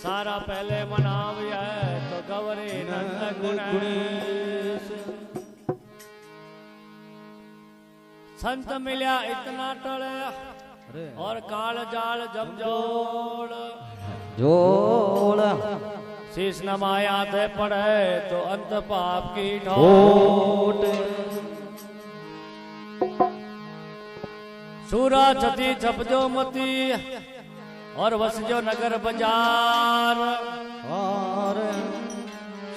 सारा पहले मनाव्या तो गौरी नंद गुणेश। संत मिल्या इतना टले और काल जाल जब जोड़ जोड़ शीश नमाया थे पड़े तो अंत पाप की ठोट। सूरा छती छपजो मती और वसजो नगर बाजार।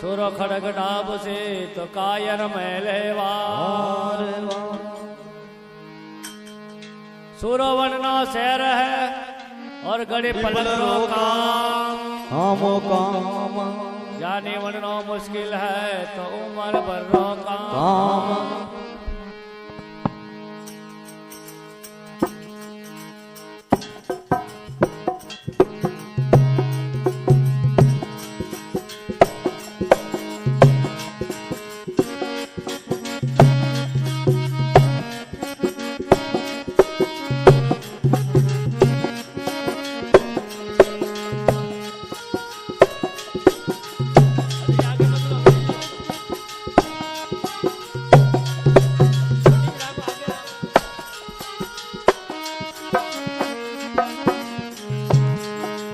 सूरो खड़ग डाब से तो कायर मेले वार। सूरो वनना शहर है और गड़ी पलटो काम। जाने वननो मुश्किल है तो उम्र भर काम।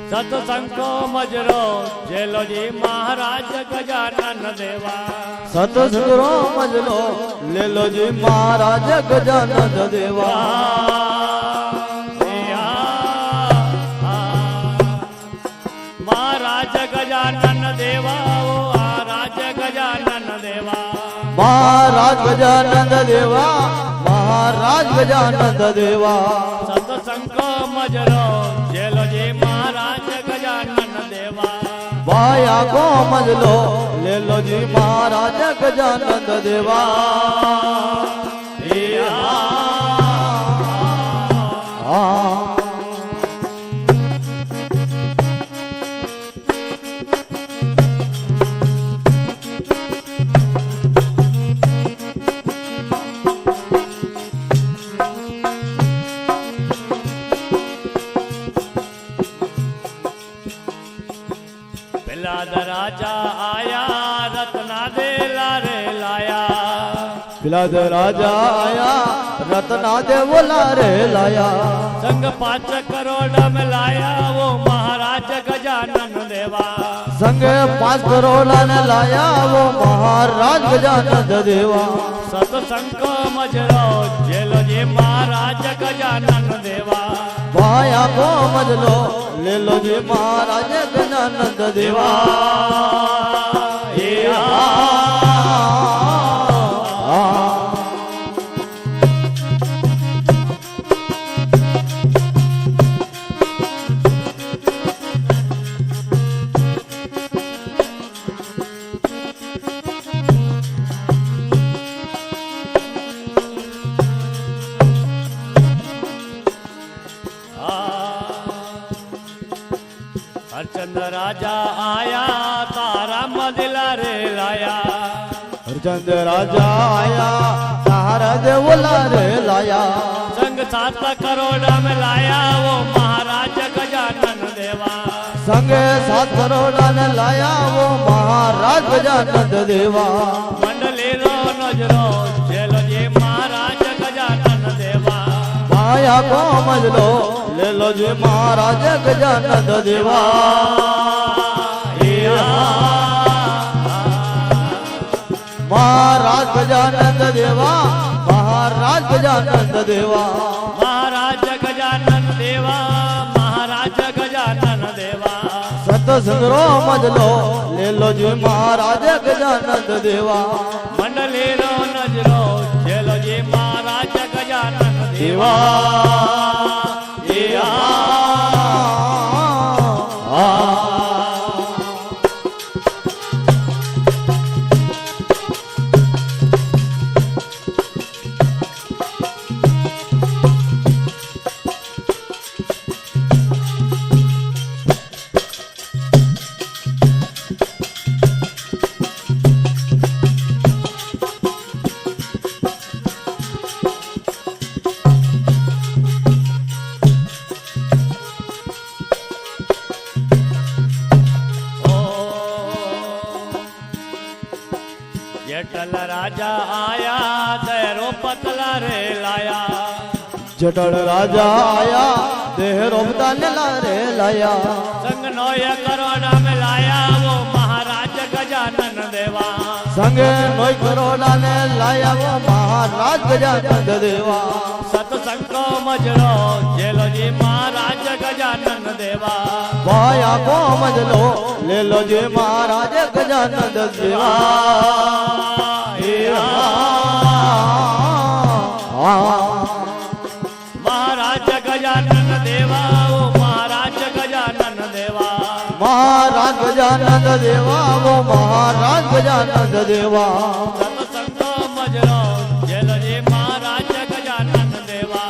सत्संग को मजरो जेलो जी महाराज गजानन देवा। सत्संग रो मजलो ले लो जी महाराज गजानन देवा। महाराज गजानन देवा ओ महाराज गजानन देवा। महाराज गजानन देवा महाराज गजानन देवा। सत्संग को मजरो जेलो जी महाराज गजानन देवा। बाया को मजलो ले लो जी महाराज गजानन देवा। राजा आया रत्ना दे लारे लाया। पिलाद राजा आया रत्ना दे वो लारे लाया। संग 5 करोड़ में लाया वो महाराज गजानन देवा। संग 5 करोड़ ने लाया वो महाराज गजानन देवा। सत्संग को मजरो जेलो जी महाराज गजानन देवा। बाया को मजलो ले लो जी महाराज गजानन देवा। हरचंद राजा आया तारा मदिला रे लाया। हरचंद राजा आया तारा देवला रे लाया। संग 7 करोड़ में लाया वो महाराज गजानन देवा। संग 7 करोड़ ने लाया वो महाराज गजानन देवा। मंडली रो नजरो जेलो जी महाराज गजानन देवा। माया को मजलो ले लो जी महाराज गजानन देवा। महाराज गजानन देवा महाराज गजानन देवा। महाराज गजानन देवा महाराज गजानन देवा। सत्संग रो मजलो ले लो जी महाराज गजानन देवा। मंडली रो नजरो जेलो जी महाराज गजानन देवा। जटल राजा आया देरो पतला रे लाया जटल राजा आया देह रोपता नेला रे लाया संग नोय करोड़ा में लाया वो महाराज गजानन देवा संगे नोय करोड़ा ने लाया वो महाराज गजानन देवा सतसंग को मजलो जेलो जी महाराज गजानन देवा वाया को मजलो ले लो जी महाराज गजानन देवा महाराज गजानन देवा वो महाराज गजानन देवा महाराज गजानन देवा वो महाराज गजानन देवा सतसंग को मजलो जेलो जी महाराज गजानन देवा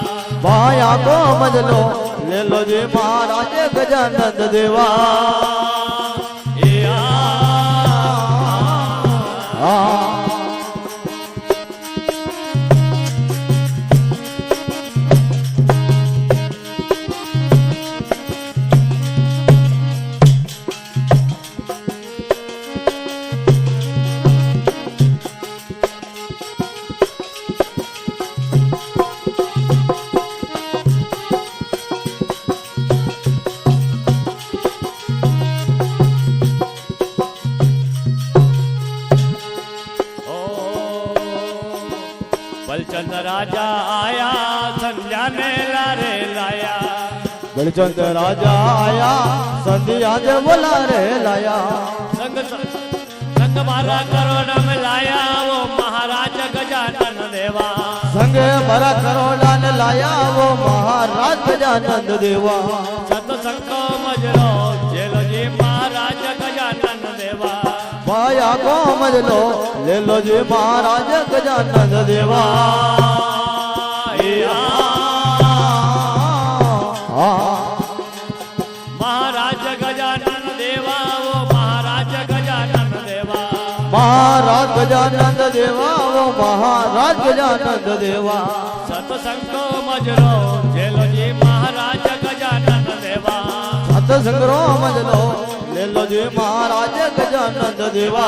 वाया को मजलो ले लो जी महाराज गजानन देवा बलचंद राजा आया संध्या ने लारे लाया बलचंद राजा आया संध्या जे बोला रे लाया संग मारा करोड़ में लाया वो महाराज गजानन देवा संग मारा करोड़ा ने लाया वो महाराज गजानन देवा सतसंग को मजलो जेलो जी महाराज गजानन देवा वाया को मजलो ले लो जी महाराज गजानन देवा महाराज गजानन देवा वो महाराज गजानन देवा महाराज गजानन देवा वो महाराज गजानन देवा सतसंग को मजलो जेलो जी महाराज गजानन देवा सतसंग रो मजलो ले लो जी महाराज गजानन देवा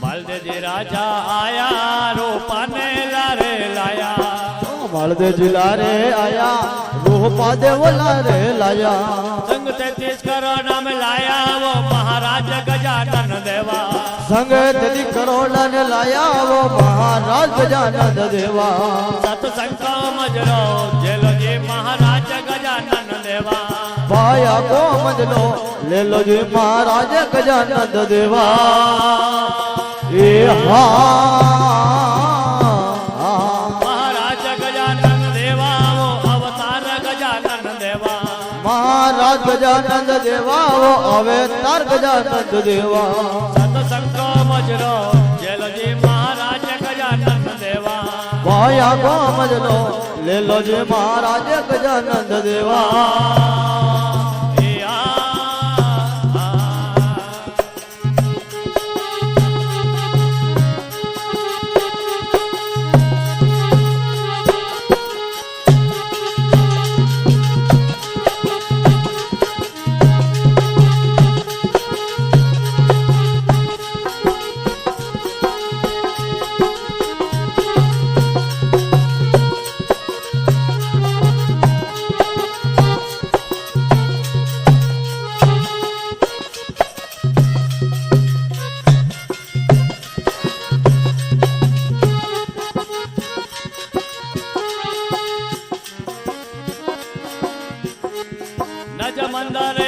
मालदे जी राजा आया रूपा ने लारे लाया मालदे जिला रे आया रूपा दे बोला रे लाया संग 33 करोड़ में लाया वो महाराज गजानन देवा संग 33 करोड़ ने लाया वो महाराज गजानन देवा सतसंग को मजलो जेलो जी महाराज गजानन देवा वाया को मजलो ले लो जी महाराज गजानन देवा महाराज गजानन देवा वो अवतार गजानन देवा महाराज गजानन देवा वो अवतार गजानन देवा सतसंग को मजलो जेलो जी महाराज गजानन देवा वाया को मजलो ले लो जी महाराज गजानन देवा नज मंदर